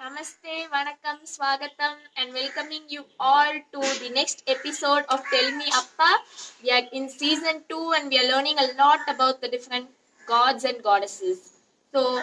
Namaste, Vanakkam, Swagatam, and welcoming you all to the next episode of Tell Me Appa. We are in season 2 and we are learning a lot about the different gods and goddesses. So,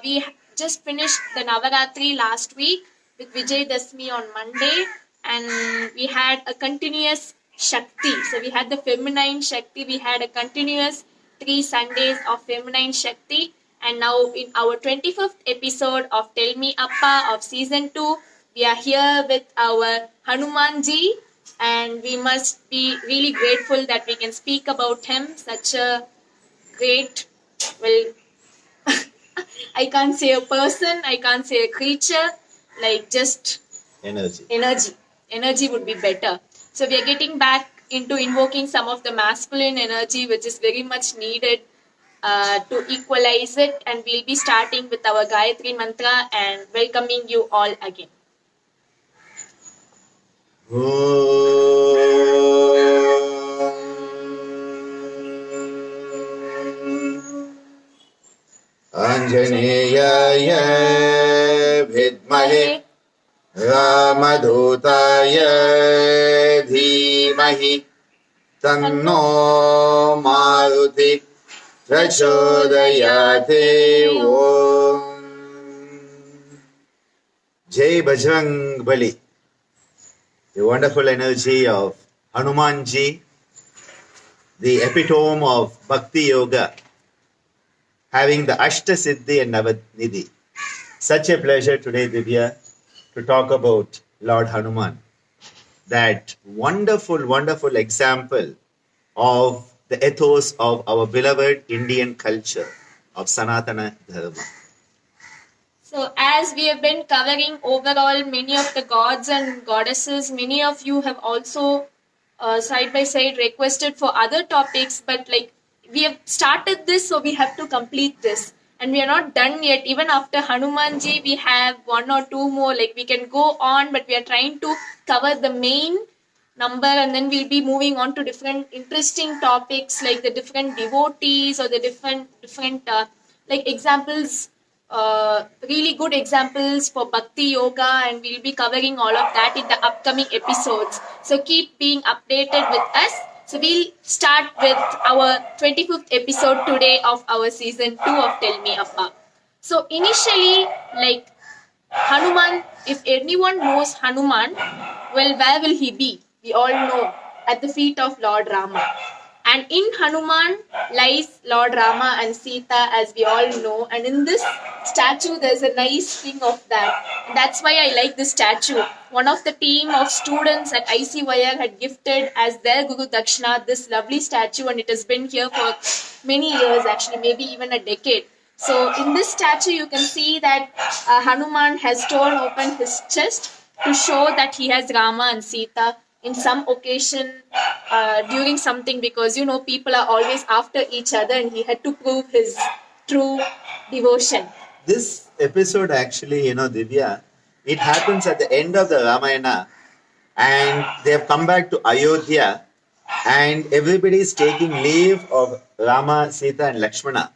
we just finished the Navaratri last week with Vijay Dasmi on Monday, and we had a continuous Shakti. So, we had the feminine Shakti, we had a continuous 3 Sundays of feminine Shakti. And now, in our 25th episode of Tell Me Appa of season 2, we are here with our Hanumanji, and we must be really grateful that we can speak about him. Such a great, well, I can't say a person, I can't say a creature, like just energy would be better. So we are getting back into invoking some of the masculine energy, which is very much needed to equalize it, and we'll be starting with our Gayatri mantra and welcoming you all again. Anjaneyaya vidmahe Ramadutaya dhimahi Tanno Maruti Prachodayate Om. Jai Bajrang Bali. The wonderful energy of Hanumanji, the epitome of Bhakti Yoga, having the Ashta Siddhi and Navadnidhi. Such a pleasure today, Dhivya, to talk about Lord Hanuman. That wonderful, wonderful example of the ethos of our beloved Indian culture of Sanatana Dharma. So, as we have been covering overall many of the gods and goddesses, many of you have also side by side requested for other topics, but like we have started this, so we have to complete this. And we are not done yet. Even after Hanumanji, we have 1 or 2 more. Like we can go on, but we are trying to cover the main number, and then we'll be moving on to different interesting topics like the different devotees or the different like examples, really good examples for Bhakti Yoga, and we'll be covering all of that in the upcoming episodes. So keep being updated with us. So we'll start with our 25th episode today of our season 2 of Tell Me Appa. So initially, like Hanuman, if anyone knows Hanuman, well, where will he be? We all know, at the feet of Lord Rama. And in Hanuman lies Lord Rama and Sita, as we all know. And in this statue, there's a nice thing of that. And that's why I like this statue. One of the team of students at ICYER had gifted as their Guru Dakshina this lovely statue, and it has been here for many years, actually, maybe even a decade. So in this statue, you can see that Hanuman has torn open his chest to show that he has Rama and Sita in some occasion during something, because you know people are always after each other, and he had to prove his true devotion. This episode actually, Divya, it happens at the end of the Ramayana, and they have come back to Ayodhya, and everybody is taking leave of Rama, Sita and Lakshmana.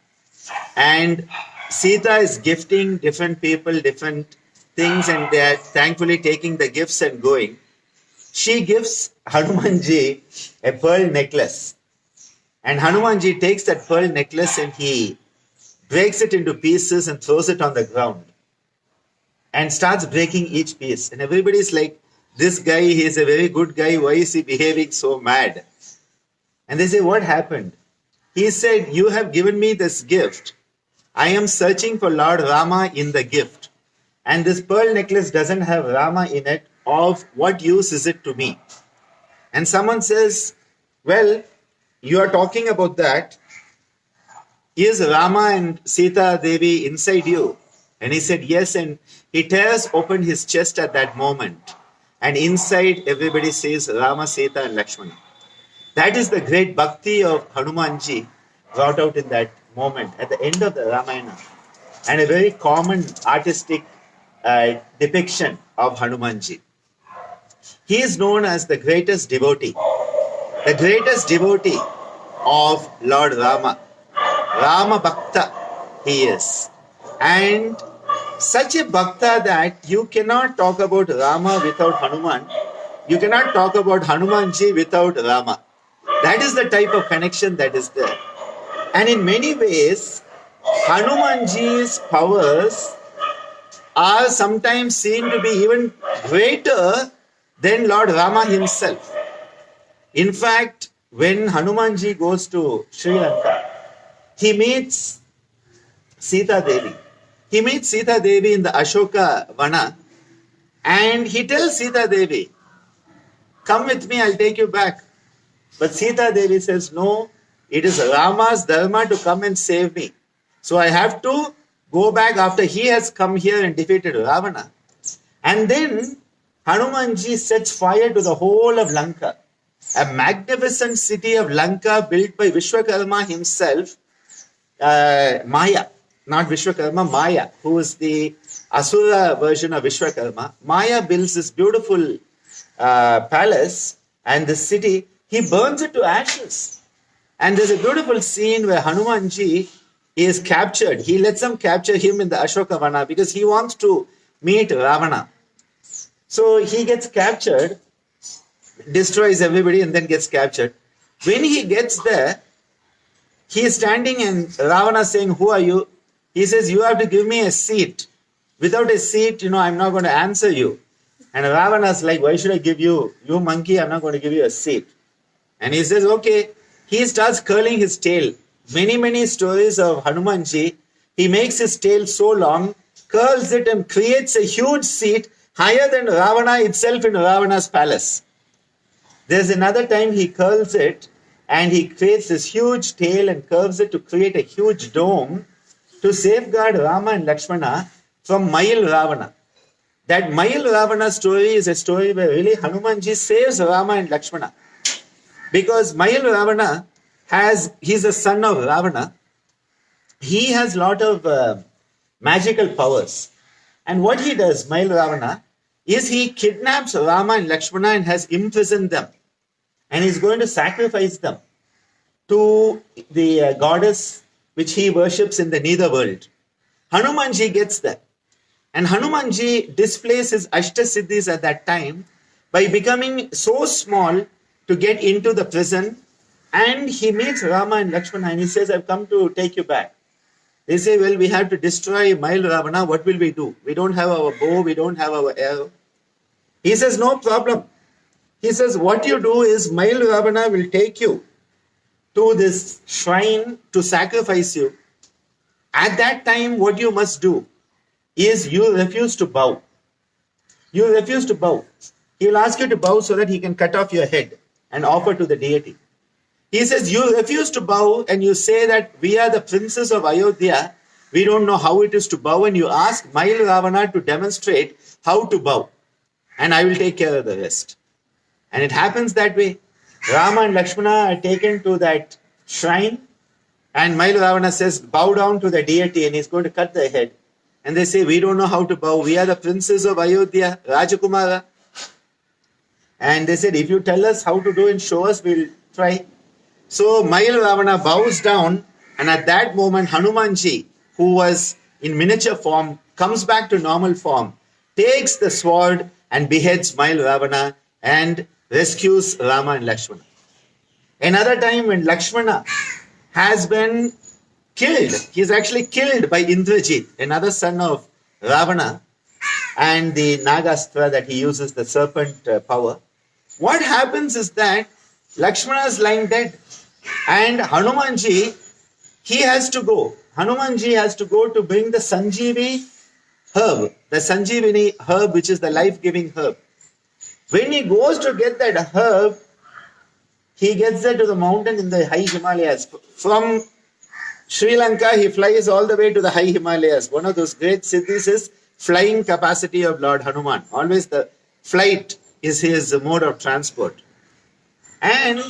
And Sita is gifting different people different things, and they are thankfully taking the gifts and going. She gives Hanumanji a pearl necklace. And Hanumanji takes that pearl necklace and he breaks it into pieces and throws it on the ground. And starts breaking each piece. And everybody's like, this guy, he is a very good guy. Why is he behaving so mad? And they say, what happened? He said, you have given me this gift. I am searching for Lord Rama in the gift. And this pearl necklace doesn't have Rama in it. Of what use is it to me? And someone says, well, you are talking about that. Is Rama and Sita Devi inside you? And he said, yes. And he tears open his chest at that moment. And inside everybody says Rama, Sita and Lakshmana. That is the great bhakti of Hanumanji brought out in that moment at the end of the Ramayana. And a very common artistic depiction of Hanumanji. He is known as the greatest devotee of Lord Rama. Rama Bhakta he is. And such a bhakta that you cannot talk about Rama without Hanuman. You cannot talk about Hanumanji without Rama. That is the type of connection that is there. And in many ways, Hanumanji's powers are sometimes seen to be even greater than Lord Rama himself. In fact, when Hanumanji goes to Sri Lanka, he meets Sita Devi. He meets Sita Devi in the Ashoka Vana, and he tells Sita Devi, "Come with me, I'll take you back." But Sita Devi says, "No, it is Rama's dharma to come and save me. So I have to go back after he has come here and defeated Ravana." And then Hanumanji sets fire to the whole of Lanka. A magnificent city of Lanka built by Vishwakarma himself, Maya, not Vishwakarma, Maya, who is the Asura version of Vishwakarma. Maya builds this beautiful palace and the city. He burns it to ashes. And there's a beautiful scene where Hanumanji is captured. He lets them capture him in the Ashokavana because he wants to meet Ravana. So he gets captured, destroys everybody, and then gets captured. When he gets there, he is standing and Ravana is saying, "Who are you?" He says, "You have to give me a seat. Without a seat, I'm not going to answer you." And Ravana is like, "Why should I give you? You monkey, I'm not going to give you a seat." And he says, "Okay." He starts curling his tail. Many stories of Hanumanji. He makes his tail so long, curls it and creates a huge seat higher than Ravana itself in Ravana's palace. There's another time he curls it and he creates this huge tail and curves it to create a huge dome to safeguard Rama and Lakshmana from Mayil Ravana. That Mayil Ravana story is a story where really Hanumanji saves Rama and Lakshmana. Because Mayil Ravana he's a son of Ravana. He has a lot of magical powers. And what he does, Mayil Ravana, is he kidnaps Rama and Lakshmana and has imprisoned them. And he's going to sacrifice them to the goddess which he worships in the netherworld. Hanumanji gets there. And Hanumanji displays his Ashtasiddhis at that time by becoming so small to get into the prison. And he meets Rama and Lakshmana and he says, "I've come to take you back." They say, "Well, we have to destroy Mayil Ravana. What will we do? We don't have our bow, we don't have our arrow." He says, "No problem." He says, "What you do is Mayil Ravana will take you to this shrine to sacrifice you. At that time, what you must do is you refuse to bow. You refuse to bow. He will ask you to bow so that he can cut off your head and offer to the deity. He says, you refuse to bow and you say that we are the princes of Ayodhya. We don't know how it is to bow, and you ask Mayil Ravana to demonstrate how to bow. And I will take care of the rest." And it happens that way. Rama and Lakshmana are taken to that shrine and Mayil Ravana says, "Bow down to the deity," and he's going to cut their head. And they say, "We don't know how to bow. We are the princes of Ayodhya, Rajakumara." And they said, "If you tell us how to do and show us, we'll try." So Mayil Ravana bows down, and at that moment Hanumanji, who was in miniature form, comes back to normal form, takes the sword and beheads Mayil Ravana and rescues Rama and Lakshmana. Another time when Lakshmana has been killed, he is actually killed by Indrajit, another son of Ravana, and the Nagastra that he uses, the serpent power. What happens is that Lakshmana is lying dead, and Hanumanji, he has to go. Hanumanji has to go to bring the Sanjeevi herb, the Sanjeevini herb, which is the life-giving herb. When he goes to get that herb, he gets there to the mountain in the high Himalayas. From Sri Lanka, he flies all the way to the high Himalayas. One of those great siddhis is flying capacity of Lord Hanuman. Always the flight is his mode of transport. And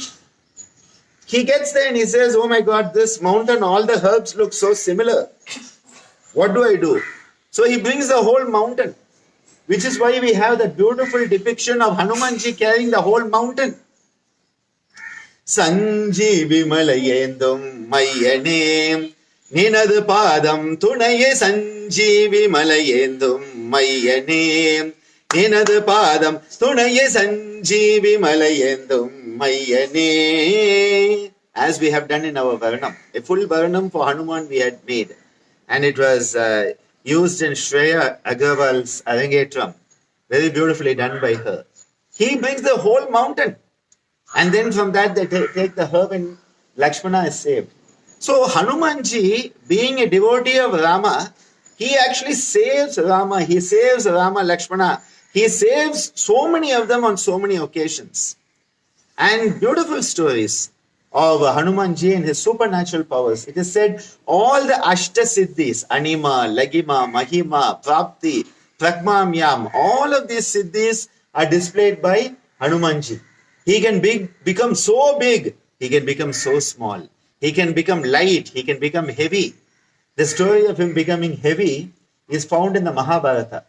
he gets there and he says, "Oh my God, this mountain, all the herbs look so similar. What do I do?" So he brings the whole mountain, which is why we have that beautiful depiction of Hanumanji carrying the whole mountain. Sanjeevi malayendum mayane Ninadu padam tunaye sanjeevi malayendum mayyane. Ninadu padam tunaye sanjeevi malayendum mayyane. As we have done in our Varnam. A full Varnam for Hanuman we had made. And it was used in Shreya Agarwal's Arangetram. Very beautifully done by her. He brings the whole mountain. And then from that they take the herb and Lakshmana is saved. So Hanumanji, being a devotee of Rama, he actually saves Rama. He saves Rama, Lakshmana. He saves so many of them on so many occasions. And beautiful stories of Hanumanji and his supernatural powers. It is said all the Ashta Siddhis, Anima, Lagima, Mahima, Prapti, Prakmamyam, all of these Siddhis are displayed by Hanumanji. He can become so big, he can become so small. He can become light, he can become heavy. The story of him becoming heavy is found in the Mahabharata.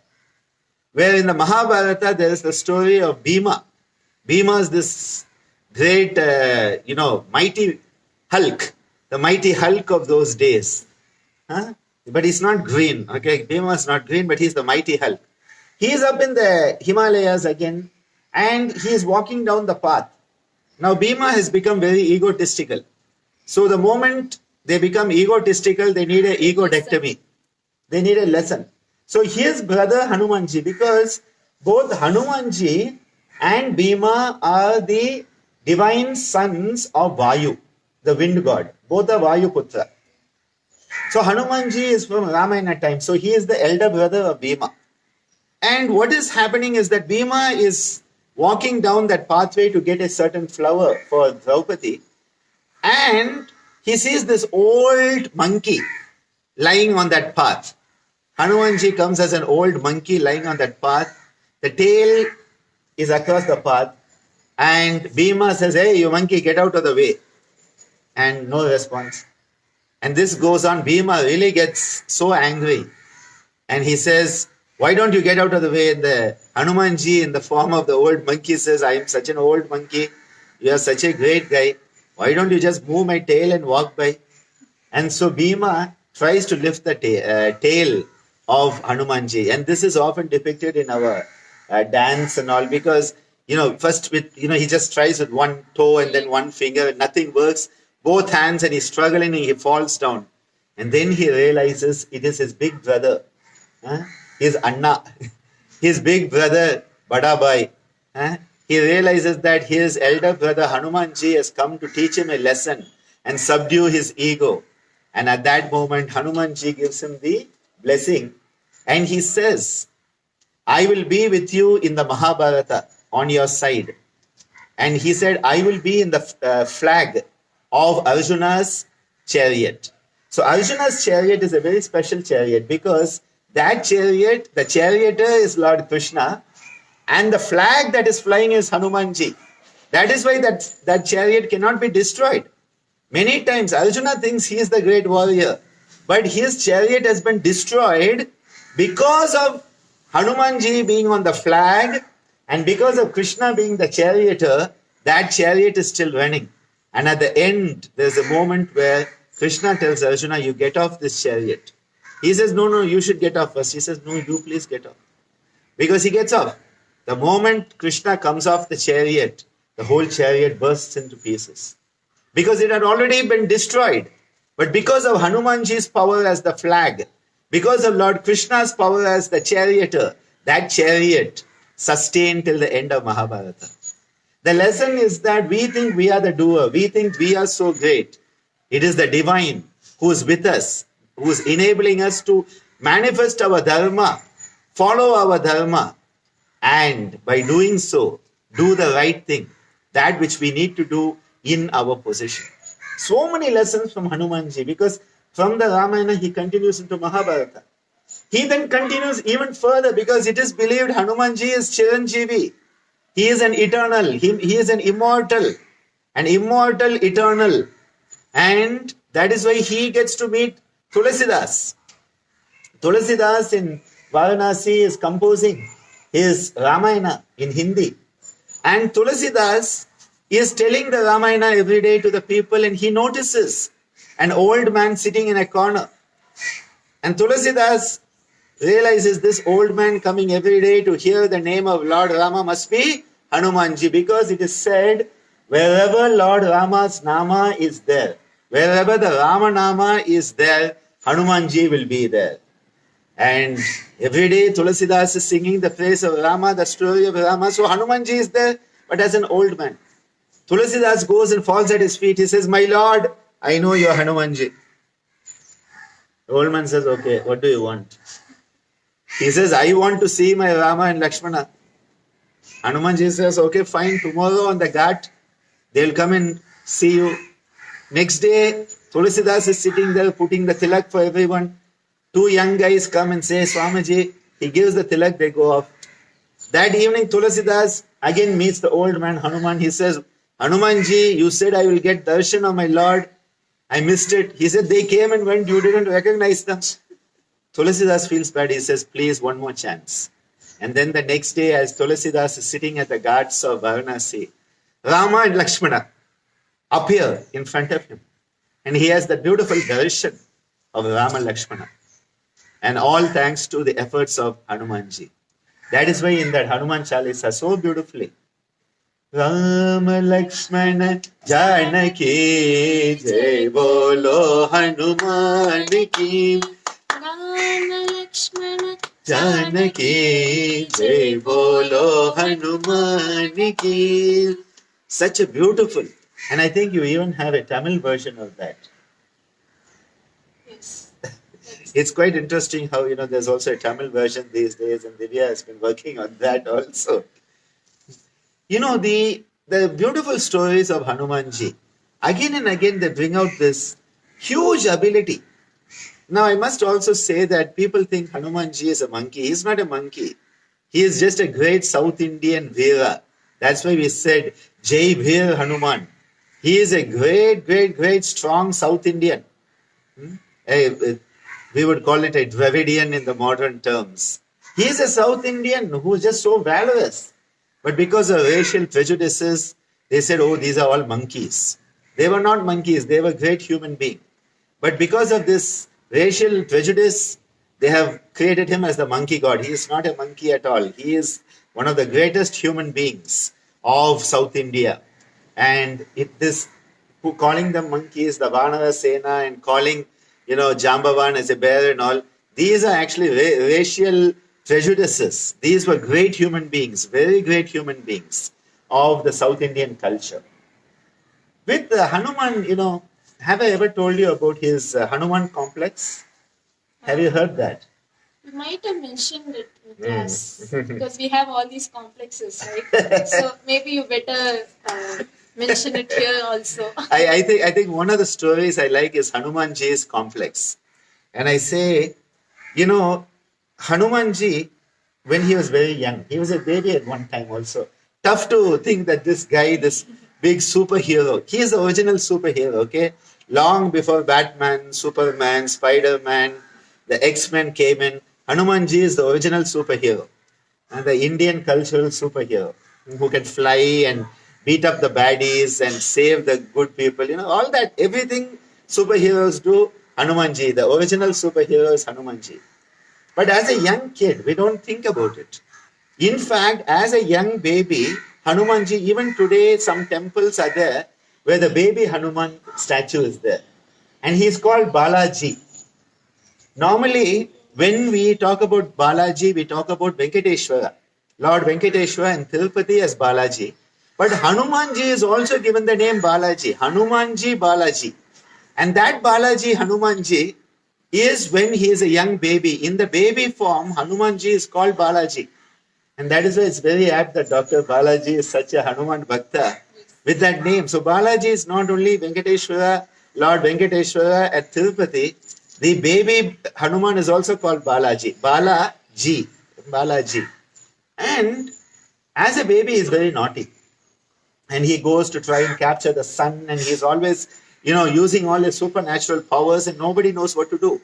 Where in the Mahabharata there is the story of Bhima. Bhima is this great, mighty Hulk, the mighty Hulk of those days. But he's not green, okay? Bhima is not green, but he's the mighty Hulk. He is up in the Himalayas again, and he is walking down the path. Now, Bhima has become very egotistical. So, the moment they become egotistical, they need an egodectomy. They need a lesson. So, his brother Hanumanji, because both Hanumanji and Bhima are the divine sons of Vayu, the wind god. Both are Vayu Putra. So Hanumanji is from Ramayana time. So he is the elder brother of Bhima. And what is happening is that Bhima is walking down that pathway to get a certain flower for Draupadi. And he sees this old monkey lying on that path. Hanumanji comes as an old monkey lying on that path. The tail is across the path. And Bhima says, "Hey, you monkey, get out of the way." And no response. And this goes on. Bhima really gets so angry. And he says, "Why don't you get out of the way?" And the Hanumanji in the form of the old monkey says, "I am such an old monkey. You are such a great guy. Why don't you just move my tail and walk by?" And so Bhima tries to lift the tail of Hanumanji. And this is often depicted in our dance and all, because first he just tries with one toe and then one finger, and nothing works. Both hands, and he's struggling and he falls down. And then he realizes it is his big brother, his Anna, his big brother, Badabai. He realizes that his elder brother Hanumanji has come to teach him a lesson and subdue his ego. And at that moment, Hanumanji gives him the blessing. And he says, "I will be with you in the Mahabharata on your side." And he said, "I will be in the flag of Arjuna's chariot." So Arjuna's chariot is a very special chariot, because that chariot, the charioteer is Lord Krishna, and the flag that is flying is Hanumanji. That is why that chariot cannot be destroyed. Many times Arjuna thinks he is the great warrior, but his chariot has been destroyed because of Hanumanji being on the flag, and because of Krishna being the charioteer. That chariot is still running. And at the end, there's a moment where Krishna tells Arjuna, "You get off this chariot." He says, No, you should get off first." He says, "No, you please get off." Because he gets off. The moment Krishna comes off the chariot, the whole chariot bursts into pieces. Because it had already been destroyed. But because of Hanumanji's power as the flag, because of Lord Krishna's power as the charioteer, that chariot sustained till the end of Mahabharata. The lesson is that we think we are the doer. We think we are so great. It is the divine who is with us, who is enabling us to manifest our dharma, follow our dharma, and by doing so, do the right thing, that which we need to do in our position. So many lessons from Hanumanji, because from the Ramayana he continues into Mahabharata. He then continues even further, because it is believed Hanumanji is Chiranjeevi. He is an eternal, he is an immortal eternal. And that is why he gets to meet Tulasidas. Tulasidas in Varanasi is composing his Ramayana in Hindi. And Tulasidas is telling the Ramayana every day to the people, and he notices an old man sitting in a corner. And Tulasidas realizes this old man coming every day to hear the name of Lord Rama must be Hanumanji, because it is said, wherever Lord Rama's Nama is there, wherever the Rama Nama is there, Hanumanji will be there. And every day Tulasidas is singing the praise of Rama, the story of Rama. So Hanumanji is there, but as an old man. Tulasidas goes and falls at his feet. He says, my Lord, I know you are Hanumanji. The old man says, okay, what do you want? He says, I want to see my Rama and Lakshmana. Hanumanji says, okay, fine, tomorrow on the ghat, they'll come and see you. Next day, Tulasidas is sitting there putting the tilak for everyone. Two young guys come and say, Swamiji, he gives the tilak, they go off. That evening, Tulasidas again meets the old man, Hanuman. He says, Hanumanji, you said I will get darshan of my Lord. I missed it. He said, they came and went, you didn't recognize them. Tulasidas feels bad. He says, please, one more chance. And then the next day, as Tulasidas is sitting at the ghats of Varanasi, Rama and Lakshmana appear in front of him. And he has the beautiful darshan of Rama and Lakshmana. And all thanks to the efforts of Hanumanji. That is why in that Hanuman Chalisa, so beautifully, Rama Lakshmana Janaki Jai Bolo Hanuman Ki Rama Lakshmana Janaki Jai Bolo Hanuman Ki. Such a beautiful, and I think you even have a Tamil version of that. Yes. It's quite interesting how, there's also a Tamil version these days, and Dhivya has been working on that also. The beautiful stories of Hanumanji, again and again they bring out this huge ability. Now, I must also say that people think Hanumanji is a monkey. He's not a monkey. He is just a great South Indian Veera. That's why we said, Jai Veer Hanuman. He is a great, great, great strong South Indian. We would call it a Dravidian in the modern terms. He is a South Indian who is just so valorous. But because of racial prejudices, they said, oh, these are all monkeys. They were not monkeys. They were great human beings. But because of this racial prejudice, they have created him as the monkey god. He is not a monkey at all. He is one of the greatest human beings of South India. And calling them monkeys, the Vanara Sena, and calling Jambavan as a bear and all, these are actually racial prejudices. These were great human beings, very great human beings of the South Indian culture. With Hanuman, have I ever told you about his Hanuman complex? Have you heard that? We might have mentioned it in class because we have all these complexes, right? So maybe you better mention it here also. I think one of the stories I like is Hanumanji's complex. And I say, Hanumanji, when he was very young, he was a baby at one time also. Tough to think that this guy, this big superhero, he is the original superhero, okay? Long before Batman, Superman, Spider-Man, the X-Men came in, Hanumanji is the original superhero. And the Indian cultural superhero who can fly and beat up the baddies and save the good people, all that, everything superheroes do, Hanumanji, the original superhero is Hanumanji. But as a young kid, we don't think about it. In fact, as a young baby, Hanumanji, even today, some temples are there where the baby Hanuman statue is there. And he is called Balaji. Normally, when we talk about Balaji, we talk about Venkateshwara. Lord Venkateshwara and Tirupati as Balaji. But Hanumanji is also given the name Balaji. Hanumanji Balaji. And that Balaji, Hanumanji, is when he is a young baby. In the baby form, Hanumanji is called Balaji. And that is why it's very apt that Dr. Balaji is such a Hanuman Bhakta with that name. So Balaji is not only Venkateshwara, Lord Venkateshwara at Tirupati. The baby Hanuman is also called Balaji. Balaji. And as a baby, he is very naughty. And he goes to try and capture the sun, and he's always, using all his supernatural powers, and nobody knows what to do.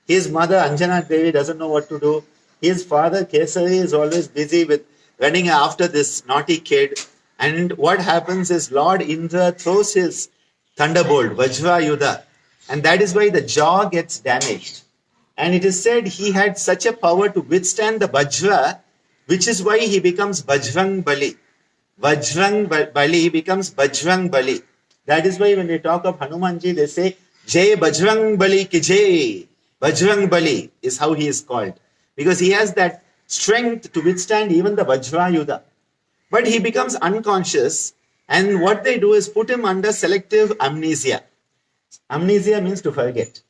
His mother, Anjana Devi, doesn't know what to do. His father, Kesari, is always busy with running after this naughty kid. And what happens is Lord Indra throws his thunderbolt, Vajra Yuddha, and that is why the jaw gets damaged. And it is said he had such a power to withstand the Vajra, which is why he becomes Bajrang Bali. Bali becomes Bajrang Bali. That is why when they talk of Hanumanji, they say, Jai Bajrang Bali ki Jai. Bajrang Bali is how he is called. Because he has that strength to withstand even the Vajra Yuddha. But he becomes unconscious, and what they do is put him under selective amnesia. Amnesia means to forget.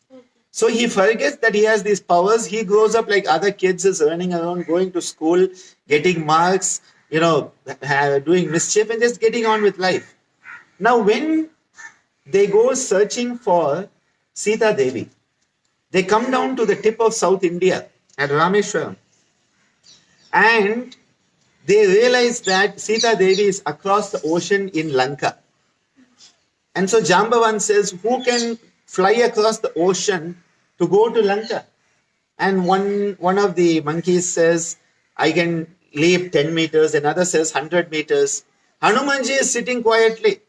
So he forgets that he has these powers. He grows up like other kids, is running around, going to school, getting marks, doing mischief and just getting on with life. Now, when they go searching for Sita Devi, they come down to the tip of South India at Rameshwaram, and they realize that Sita Devi is across the ocean in Lanka. And so Jambavan says, who can fly across the ocean to go to Lanka? And one of the monkeys says, I can leap 10 meters. Another says 100 meters. Hanumanji is sitting quietly.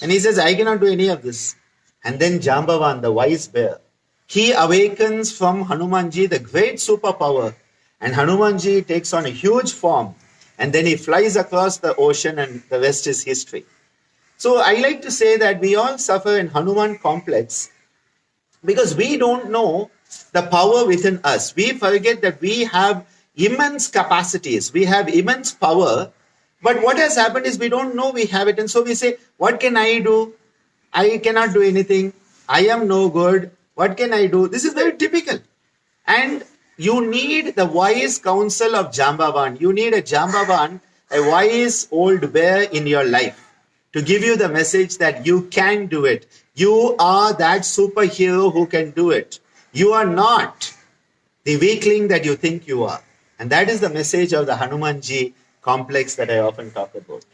And he says, I cannot do any of this. And then Jambavan, the wise bear, he awakens from Hanumanji, the great superpower. And Hanumanji takes on a huge form. And then he flies across the ocean, and the rest is history. So I like to say that we all suffer in Hanuman complex because we don't know the power within us. We forget that we have immense capacities. We have immense power. But what has happened is we don't know we have it. And so we say, what can I do? I cannot do anything. I am no good. What can I do? This is very typical. And you need the wise counsel of Jambavan. You need a Jambavan, a wise old bear in your life, to give you the message that you can do it. You are that superhero who can do it. You are not the weakling that you think you are. And that is the message of the Hanumanji complex that I often talk about.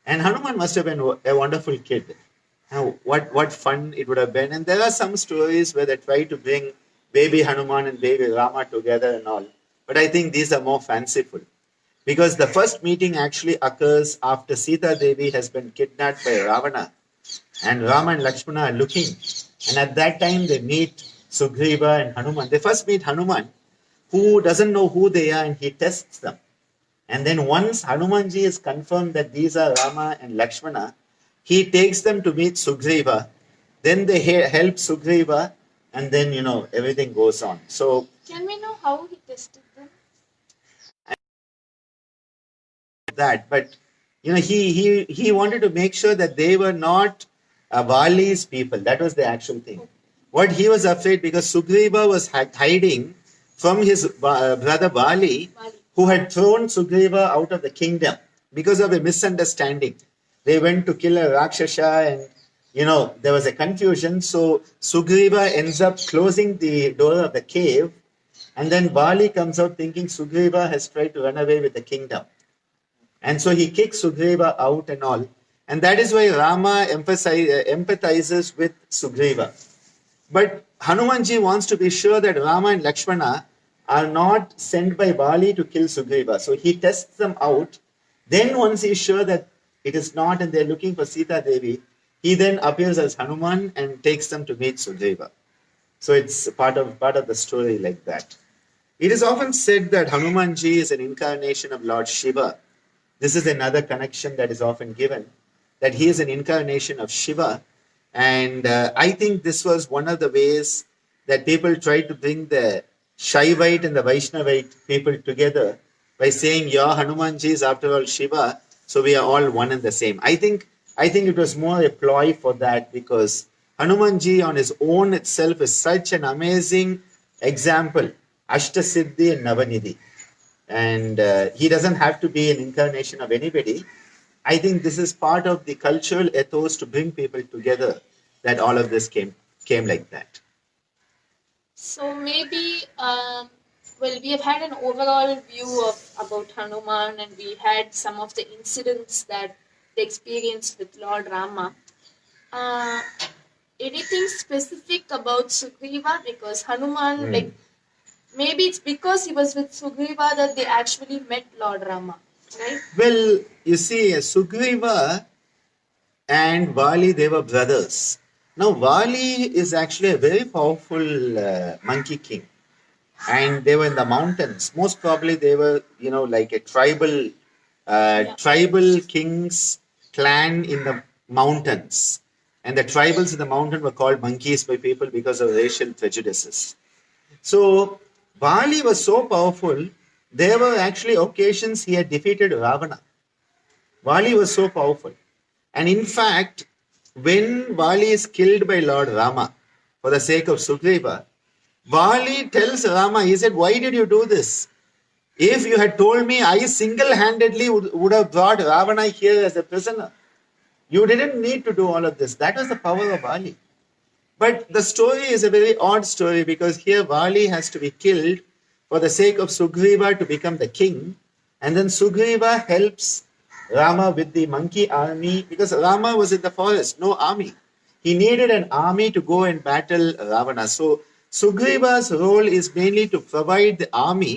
And Hanuman must have been a wonderful kid. What fun it would have been. And there are some stories where they try to bring baby Hanuman and baby Rama together and all. But I think these are more fanciful. Because the first meeting actually occurs after Sita Devi has been kidnapped by Ravana. And Rama and Lakshmana are looking. And at that time they meet Sugriva and Hanuman. They first meet Hanuman, who doesn't know who they are, and he tests them. And then once Hanumanji is confirmed that these are Rama and Lakshmana, he takes them to meet Sugriva. Then they help Sugriva, and then, everything goes on. So, can we know how he tested them? That, but he wanted to make sure that they were not Vali's people. That was the actual thing. What he was afraid, because Sugriva was hiding from his brother Vali, who had thrown Sugriva out of the kingdom because of a misunderstanding. They went to kill a Rakshasa, and there was a confusion. So Sugriva ends up closing the door of the cave, and then Vali comes out thinking Sugriva has tried to run away with the kingdom. And so he kicks Sugriva out and all. And that is why Rama empathizes with Sugriva. But Hanumanji wants to be sure that Rama and Lakshmana are not sent by Bali to kill Sugriva. So he tests them out. Then once he's sure that it is not and they're looking for Sita Devi, he then appears as Hanuman and takes them to meet Sugriva. So it's part of the story like that. It is often said that Hanumanji is an incarnation of Lord Shiva. This is another connection that is often given, that he is an incarnation of Shiva. And I think this was one of the ways that people tried to bring the Shaivite and the Vaishnavite people together by saying, your Hanumanji is after all Shiva, so we are all one and the same. I think it was more a ploy for that, because Hanumanji on his own itself is such an amazing example, Ashtasiddhi and Navanidhi. And he doesn't have to be an incarnation of anybody. I think this is part of the cultural ethos to bring people together, that all of this came like that. So maybe, we have had an overall view about Hanuman, and we had some of the incidents that they experienced with Lord Rama. Anything specific about Sugriva? Because Hanuman, maybe it's because he was with Sugriva that they actually met Lord Rama, right? Well, you see, Sugriva and Vali, they were brothers. Now, Vali is actually a very powerful monkey king, and they were in the mountains. Most probably, they were, like a tribal king's clan in the mountains, and the tribals in the mountain were called monkeys by people because of racial prejudices. So, Vali was so powerful. There were actually occasions he had defeated Ravana. Vali was so powerful. And in fact, when Vali is killed by Lord Rama for the sake of Sugriva, Vali tells Rama, he said, "Why did you do this? If you had told me, I single-handedly would have brought Ravana here as a prisoner. You didn't need to do all of this." That was the power of Vali. But the story is a very odd story because here Vali has to be killed for the sake of Sugriva to become the king. And then Sugriva helps Rama with the monkey army because Rama was in the forest, no army. He needed an army to go and battle Ravana. So Sugriva's role is mainly to provide the army,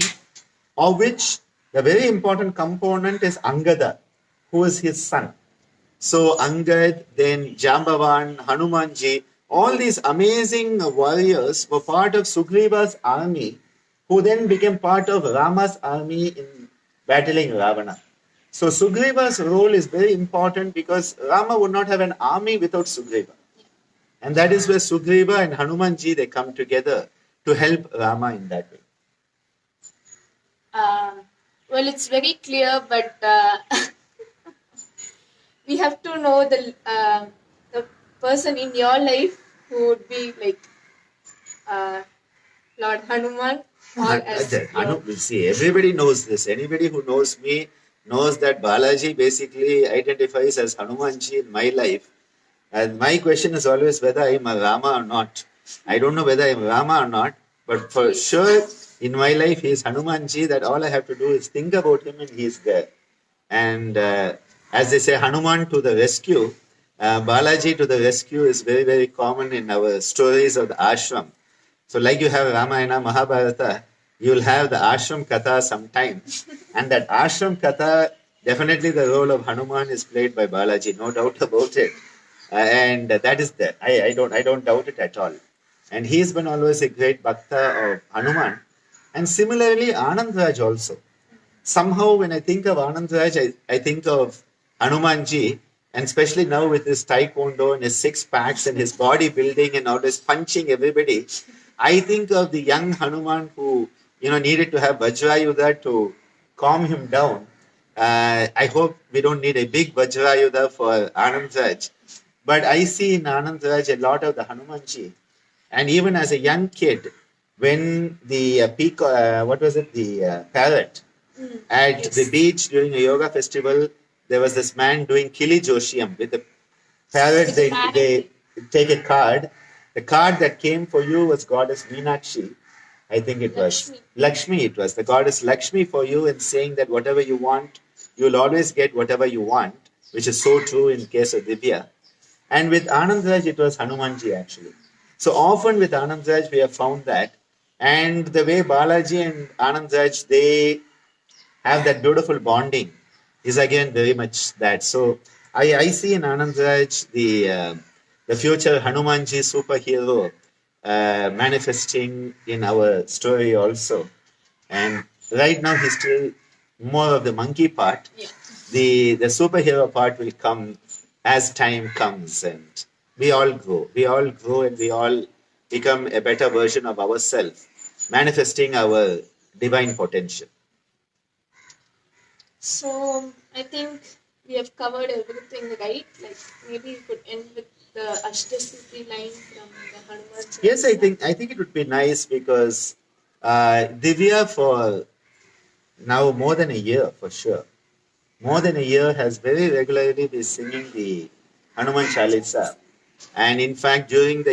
of which the very important component is Angada, who is his son. So Angad, then Jambavan, Hanumanji, all these amazing warriors were part of Sugriva's army, who then became part of Rama's army in battling Ravana. So Sugriva's role is very important because Rama would not have an army without Sugriva. And that is where Sugriva and Hanumanji, they come together to help Rama in that way. Well, it's very clear, but we have to know the person in your life who would be like Lord Hanuman. See, everybody knows this. Anybody who knows me knows that Balaji basically identifies as Hanumanji in my life. And my question is always whether I am a Rama or not. I don't know whether I am Rama or not, but for sure in my life he is Hanumanji, that all I have to do is think about him and he is there. And as they say, Hanuman to the rescue, Balaji to the rescue is very, very common in our stories of the ashram. So like you have Ramayana, Mahabharata, you will have the ashram katha sometimes. And that ashram katha, definitely the role of Hanuman is played by Balaji, no doubt about it. And that is there. I don't doubt it at all. And he's been always a great bhakta of Hanuman. And similarly, Anandraj also. Somehow when I think of Anandraj, I think of Hanumanji, and especially now with his taekwondo and his six packs and his body building and all this punching everybody, I think of the young Hanuman who needed to have Vajrayudha to calm him down. I hope we don't need a big Vajrayudha for Anandraj, but I see in Anandraj a lot of the Hanumanji. And even as a young kid, when the parrot at the beach during a yoga festival, there was this man doing Kili Joshiam with the parrot. They take a card. The card that came for you was goddess Meenakshi. I think it was Lakshmi. It was the goddess Lakshmi for you, and saying that whatever you want, you will always get whatever you want, which is so true in case of Dhivya. And with Anandraj, it was Hanumanji actually. So often with Anandraj, we have found that. And the way Balaji and Anandraj, they have that beautiful bonding is again very much that. So I see in Anandraj the future Hanumanji superhero manifesting in our story also. And right now he's still more of the monkey part. Yeah. The superhero part will come as time comes, and we all grow. We all grow and we all become a better version of ourselves, manifesting our divine potential. So I think we have covered everything, right? Like maybe we could end with the Ashtasiddhi line from the Hanuman. Yes, I think it would be nice because Dhivya for now more than a year for sure. More than a year has very regularly been singing the Hanuman Chalisa. And in fact, during the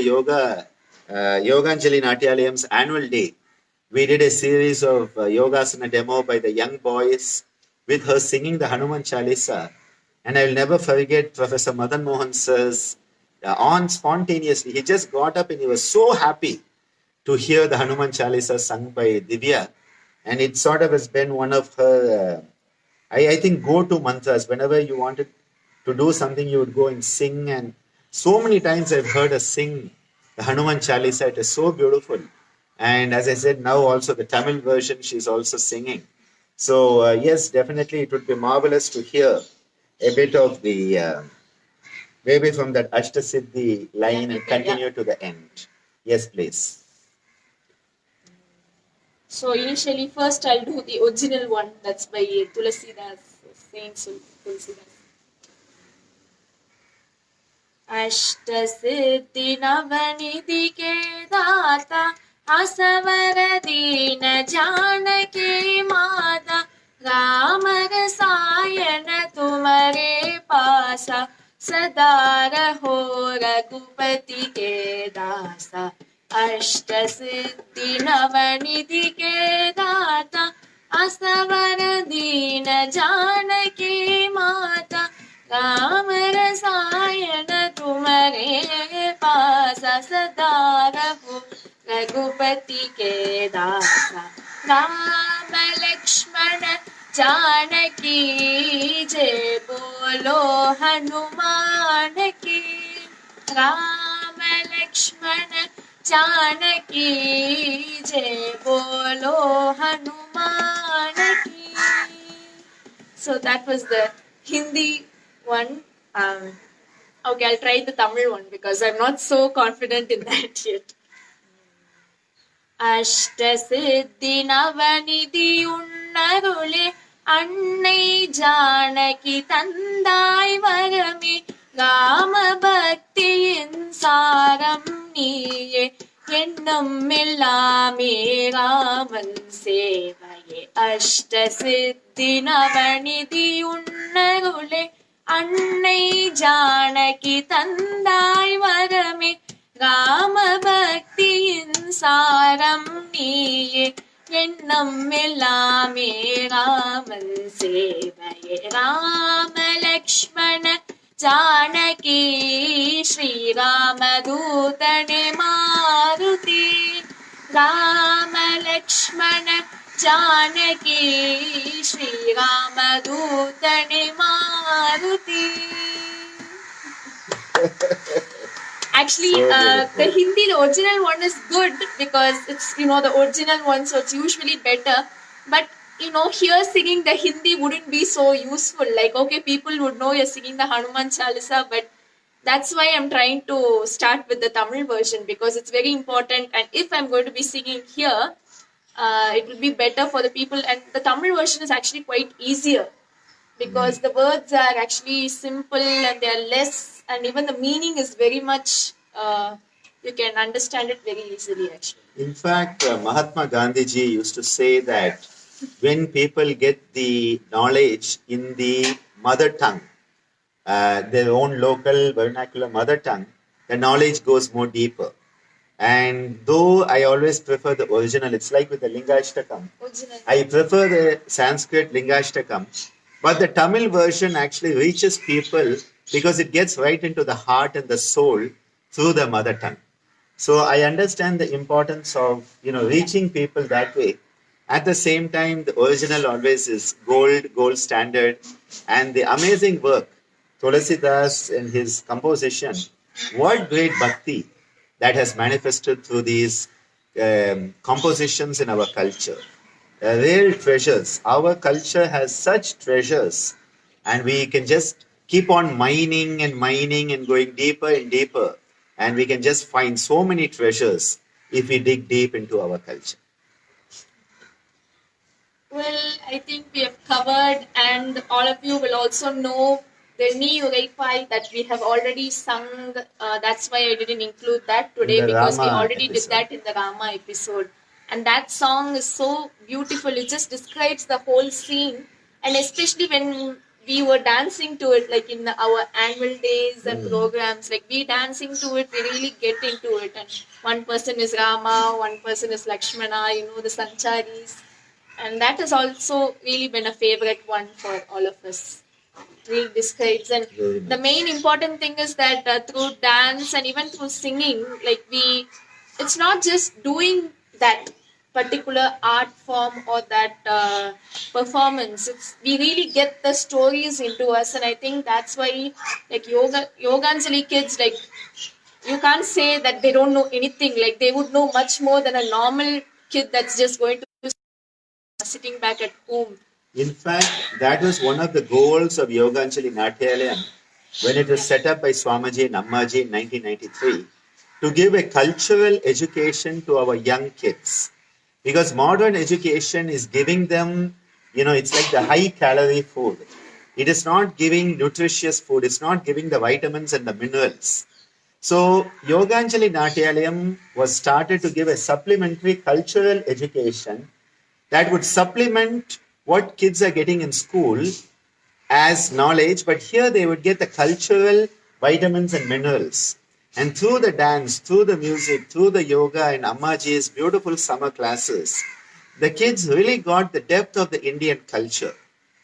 Yoganjali Natyalayam's annual day, we did a series of Yogasana demo by the young boys with her singing the Hanuman Chalisa. And I will never forget Professor Madan Mohan Sir's on spontaneously. He just got up and he was so happy to hear the Hanuman Chalisa sung by Dhivya. And it sort of has been one of her, I think, go-to mantras. Whenever you wanted to do something, you would go and sing. And So many times I've heard her sing the Hanuman Chalisa. It is so beautiful. And as I said, now also the Tamil version she's also singing. So yes, definitely it would be marvelous to hear a bit of the maybe from that Ashtasiddhi line and continue to the end. Yes, please. So initially, first I'll do the original one. That's by Tulasidas, Saint Tulasidas. अष्टसिद्धि Navnidhi के दाता असवर दीन जानकी माता राम रसायन तुम्हारे पासा सदा रहो रघुपति के दासा अष्टसिद्धि नवनिधि के दाता असवर दीन जानकी माता राम रसायन तुम्हारे पास सदा रहो रघुपति के दासा राम लक्ष्मण जानकी जय बोलो हनुमान की राम लक्ष्मण जानकी जय बोलो हनुमान की. So that was the Hindi one. Okay, I'll try the Tamil one because I'm not so confident in that yet. அஷ்டசித்தி நவநிதி உன்னருளே அன்னை ஜானகி தந்தாய் வரமே ராம பக்தியின் சாரம் நீயே எண்ணம் எல்லாமே ராமன் சேவையே அஷ்டசித்தி நவநிதி உன்னருளே அன்னை ஜானகி தந்தாய் வரமே ராம பக்தியின் சாரம் நீயே எண்ணம் எல்லாமே Raman சேவையே Rama Lakshmana Janaki ஸ்ரீராமதூதனே Maruti Rama Lakshmana Janaki Shri Ram दूतने Maruti. Actually, the Hindi, the original one is good because it's, the original one, so it's usually better. But, here singing the Hindi wouldn't be so useful. Like, okay, people would know you're singing the Hanuman Chalisa, but that's why I'm trying to start with the Tamil version because it's very important. And if I'm going to be singing here, it will be better for the people, and the Tamil version is actually quite easier because the words are actually simple and they are less, and even the meaning is very much you can understand it very easily actually. In fact, Mahatma Gandhi ji used to say that when people get the knowledge in the mother tongue, their own local vernacular mother tongue, the knowledge goes more deeper. And though I always prefer the original, it's like with the Lingashtakam. I prefer the Sanskrit Lingashtakam. But the Tamil version actually reaches people because it gets right into the heart and the soul through the mother tongue. So I understand the importance of, reaching people that way. At the same time, the original always is gold standard. And the amazing work, Tulasidas and his composition, what great bhakti that has manifested through these compositions in our culture. Real treasures. Our culture has such treasures, and we can just keep on mining and going deeper and deeper, and we can just find so many treasures if we dig deep into our culture. Well, I think we have covered, and all of you will also know the Ni Ureifai that we have already sung. That's why I didn't include that today because we already did that in the Rama episode. And that song is so beautiful. It just describes the whole scene. And especially when we were dancing to it, like in our annual days and programs, like we dancing to it, we really get into it. And one person is Rama, one person is Lakshmana, the Sancharis. And that has also really been a favorite one for all of us. Really describes, and the main important thing is that through dance and even through singing, it's not just doing that, particular art form or that performance. We really get the stories into us, and I think that's why like Yoganjali kids, like you can't say that they don't know anything. Like they would know much more than a normal kid that's just going to sitting back at home. In fact, that was one of the goals of Yoganjali Natyalayam when it was set up by Swamiji and Ammaji in 1993 to give a cultural education to our young kids. Because modern education is giving them, it's like the high calorie food. It is not giving nutritious food, it's not giving the vitamins and the minerals. So, Yoganjali Natyalayam was started to give a supplementary cultural education that would supplement what kids are getting in school as knowledge, but here they would get the cultural vitamins and minerals. And through the dance, through the music, through the yoga and Ammaji's beautiful summer classes, the kids really got the depth of the Indian culture.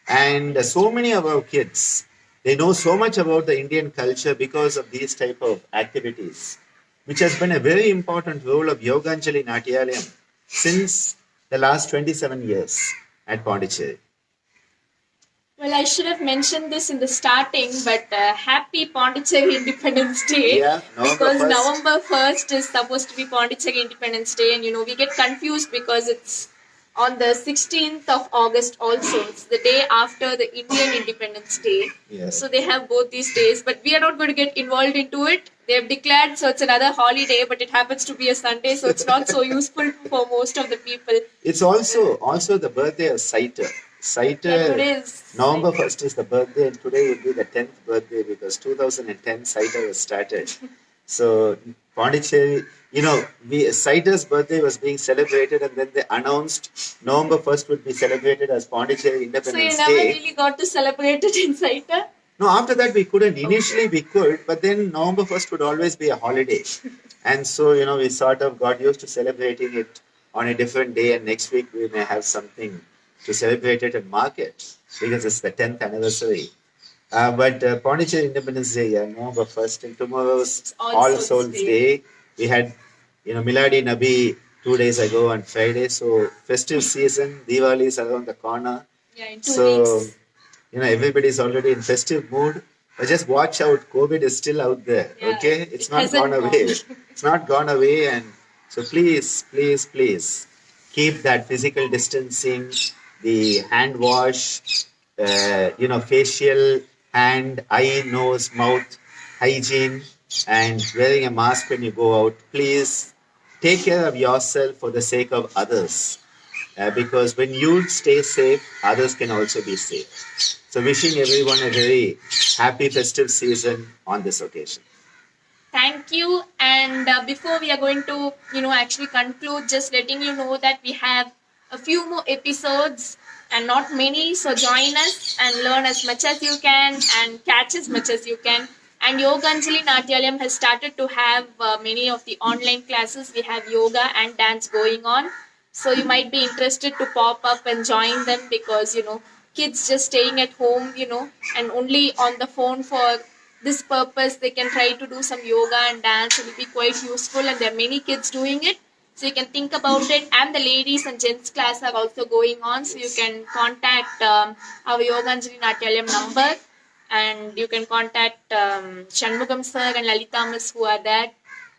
And so many of our kids, they know so much about the Indian culture because of these type of activities, which has been a very important role of Yoganjali Natyalayam since the last 27 years at Pondicherry. Well, I should have mentioned this in the starting, but happy Pondicherry Independence Day. Yeah, because November 1st is supposed to be Pondicherry Independence Day, and we get confused because it's on the 16th of August also. It's the day after the Indian Independence Day. Yes. So they have both these days, but we are not going to get involved into it. They have declared, so it's another holiday, but it happens to be a Sunday, so it's not so useful for most of the people. It's also the birthday of ICYER. ICYER, November 1st is the birthday, and today will be the 10th birthday because 2010 ICYER was started. So Pondicherry, ICYER's birthday was being celebrated, and then they announced November 1st would be celebrated as Pondicherry Independence Day. So you never really got to celebrate it in ICYER? No, after that we couldn't. Initially we could, but then November 1st would always be a holiday. And so, we sort of got used to celebrating it on a different day, and next week we may have something to celebrate it and mark it because it's the 10th anniversary. But Pondicherry Independence Day, November 1st, and tomorrow's All Souls Day. We had, Miladi Nabi 2 days ago on Friday. So festive season, Diwali is around the corner. Yeah, in 2 weeks. Everybody's already in festive mood. But just watch out, COVID is still out there, okay? It's not gone away. It's not gone away. And so please, please, please keep that physical distancing, the hand wash, facial, hand, eye, nose, mouth, hygiene, and wearing a mask when you go out. Please take care of yourself for the sake of others. Because when you stay safe, others can also be safe. So wishing everyone a very happy festive season on this occasion. Thank you. And before we are going to, actually conclude, just letting you know that we have a few more episodes and not many. So join us and learn as much as you can and catch as much as you can. And Yoganjali Natyalayam has started to have many of the online classes. We have yoga and dance going on. So you might be interested to pop up and join them because, kids just staying at home, and only on the phone for this purpose, they can try to do some yoga and dance. It will be quite useful, and there are many kids doing it. So you can think about it. And the ladies and gents class are also going on. So you can contact our Yoganjali Natyalayam number, and you can contact Shanmugam sir and Lalita miss who are there,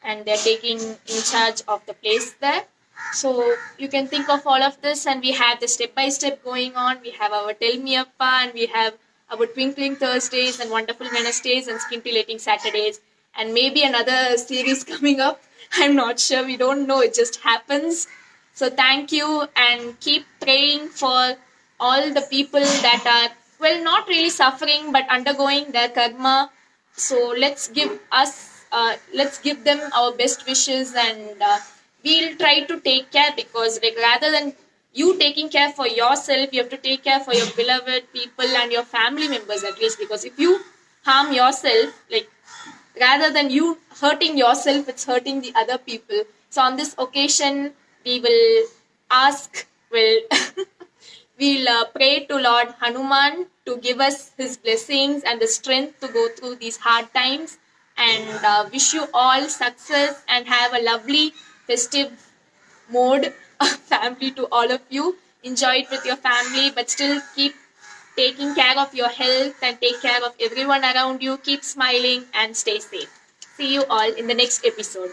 and they're taking in charge of the place there. So you can think of all of this, and we have the step by step going on. We have our Tell Me Appa, and we have our Twinkling Thursdays and Wonderful Wednesdays and Scintillating Saturdays, and maybe another series coming up. I'm not sure. We don't know. It just happens. So thank you, and keep praying for all the people that are, not really suffering, but undergoing their karma. So let's give them our best wishes, and we'll try to take care, because rather than you taking care for yourself, you have to take care for your beloved people and your family members at least, because if you harm yourself, rather than you hurting yourself, it's hurting the other people. So on this occasion, we will we'll pray to Lord Hanuman to give us his blessings and the strength to go through these hard times, and wish you all success and have a lovely festive mode family to all of you. Enjoy it with your family, but still keep taking care of your health and take care of everyone around you. Keep smiling and stay safe. See you all in the next episode.